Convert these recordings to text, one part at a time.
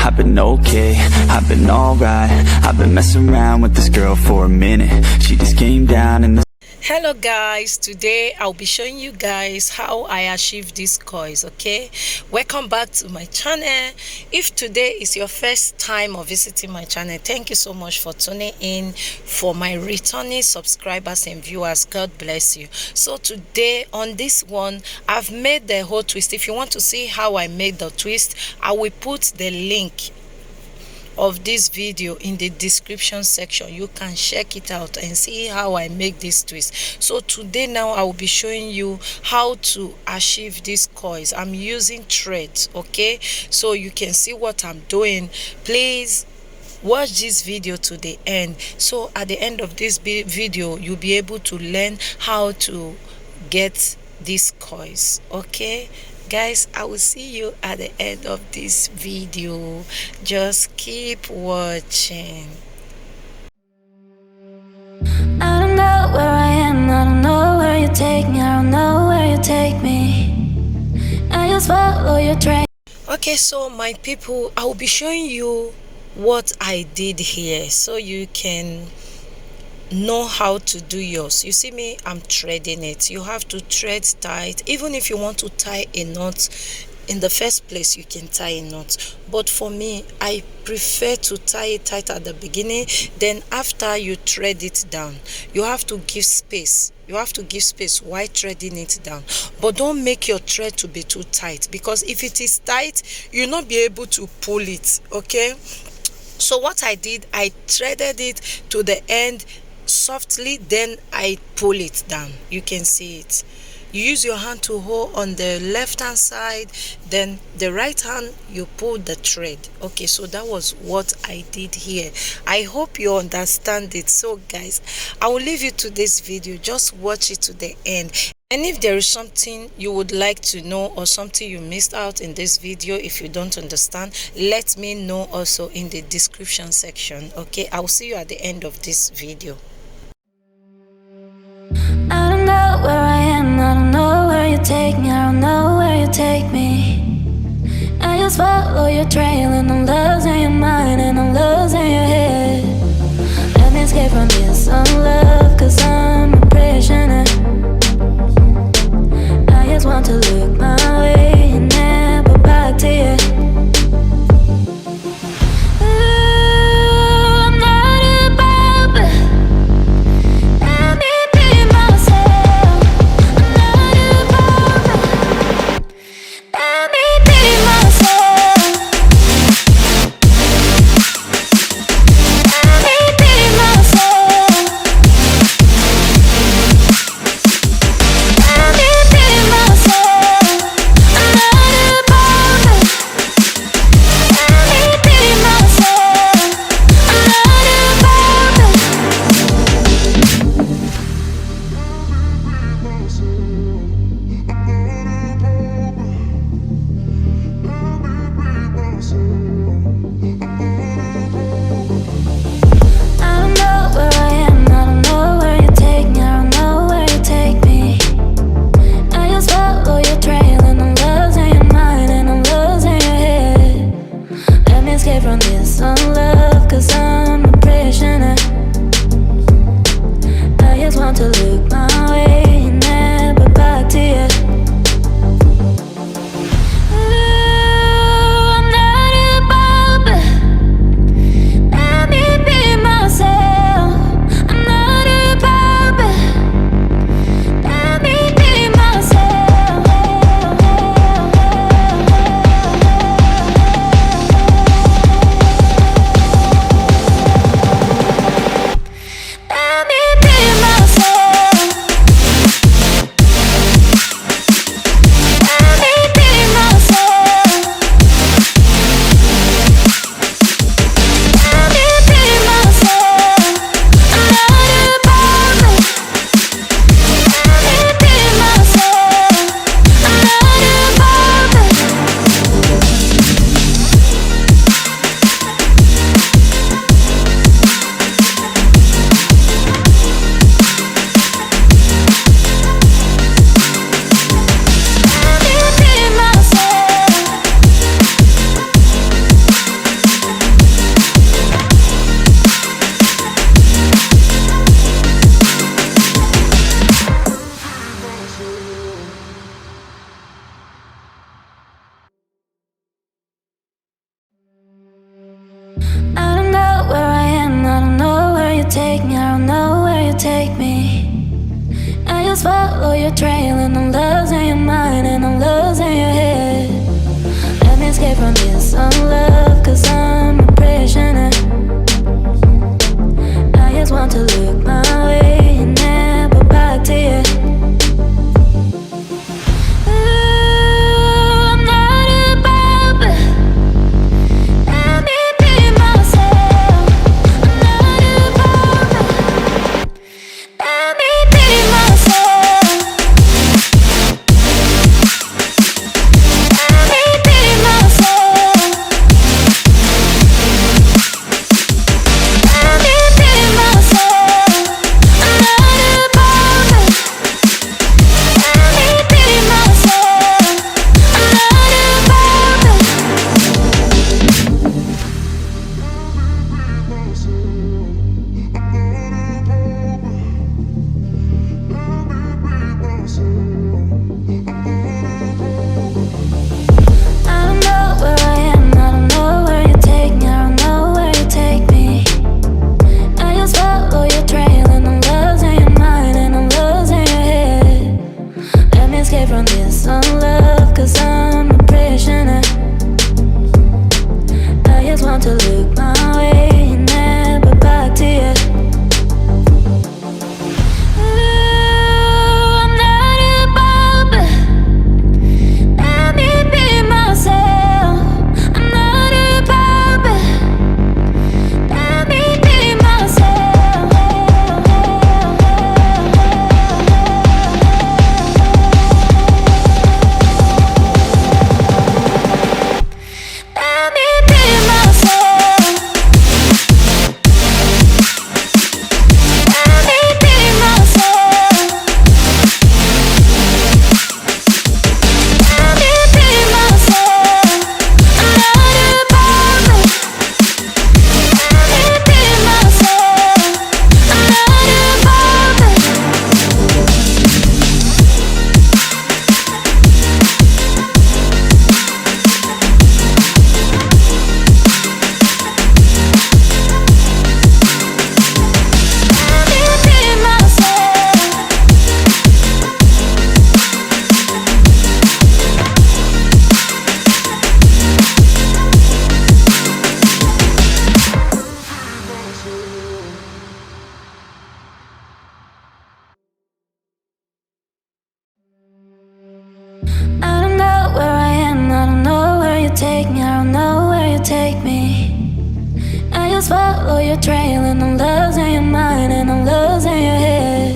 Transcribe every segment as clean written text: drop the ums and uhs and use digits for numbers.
I've been okay, I've been alright. I've been messing around with this girl for a minute. She just came down and Hello guys, today I'll be showing you guys how I achieve these coins. Okay, welcome back to my channel. If today is your first time of visiting my channel, thank you so much for tuning in. For my returning subscribers and viewers, God bless you. So today on this one, I've made the whole twist. If you want to see how I made the twist, I will put the link of this video in the description section. You can check it out and see how I make this twist. So today now I will be showing you how to achieve these coils. I'm using threads, okay, so you can see what I'm doing. Please watch this video to the end, so at the end of this video you'll be able to learn how to get these coils. Okay guys, I will see you at the end of this video. Just keep watching. I don't know where I am, I don't know where you take me, I don't know where you take me. I just follow your train. Okay, so my people, I will be showing you what I did here so you can know how to do yours. You see me, I'm threading it. You have to thread tight. Even if you want to tie a knot in the first place, you can tie a knot, but for me, I prefer to tie it tight at the beginning. Then after you thread it down, you have to give space. You have to give space while threading it down, but don't make your thread to be too tight, because if it is tight, you'll not be able to pull it. Okay, so what I did, I threaded it to the end softly, then I pull it down. You can see it. You use your hand to hold on the left hand side, then the right hand you pull the thread. Okay, so that was what I did here. I hope you understand it. So guys, I will leave you to this video. Just watch it to the end. And if there is something you would like to know or something you missed out in this video, if you don't understand, let me know also in the description section. Okay, I will see you at the end of this video. I don't know where I am, I don't know where you take me, I don't know where you take me. I just follow your trail and I'm losing your mind and I'm losing your head. Let me escape from this love, cause I'm a prisoner. I just want to look my way and never back to you. take me, I don't know where you take me. I just follow your trail and I'm losing your mind and I'm losing your head. Let me escape from this unlove, cause I'm a prisoner. I just want to look my way and never back to you. Take me, I don't know where you take me. I just follow your trail and I'm losing your mind and I'm losing your head.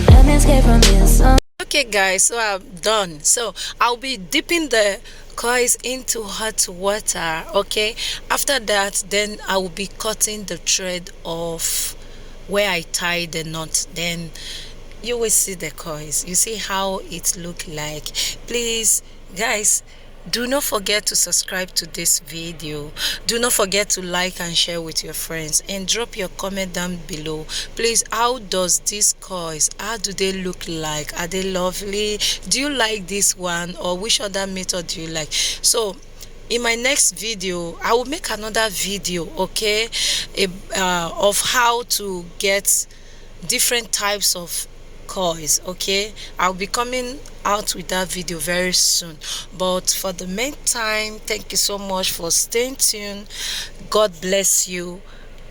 Let me escape from this. Okay guys, so I'm done. So I'll be dipping the coils into hot water. Okay, after that then I will be cutting the thread off where I tied the knot. Then you will see the coils. You see how it look like. Please guys, do not forget to subscribe to this video. Do not forget to like and share with your friends and drop your comment down below. Please, how does these coils, how do they look like? Are they lovely? Do you like this one, or which other method do you like? So in my next video I will make another video, okay, of how to get different types of coils. Okay, I'll be coming out with that video very soon, but for the meantime, thank you so much for staying tuned. God bless you,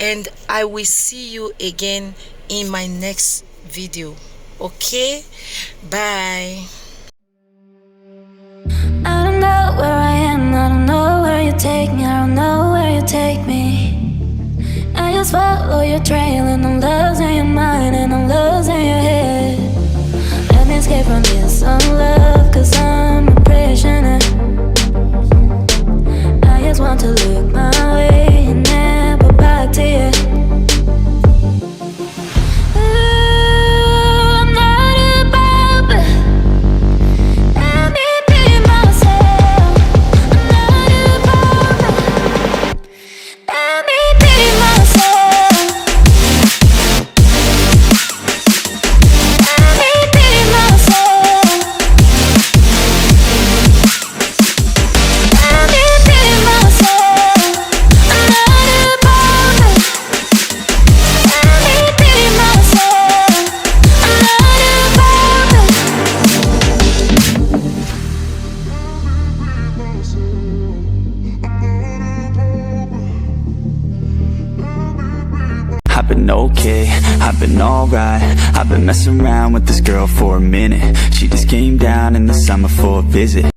and I will see you again in my next video. Okay, bye. I don't know where I am, I don't know where you take me, I don't know where you take me. I just follow your trail and I'm losing your mind and I'm losing your head. Let me escape from this unlove, cause I'm a prisoner. I just want to look my way and never back to you. been okay, I've been alright. I've been messing around with this girl for a minute. She just came down in the summer for a visit.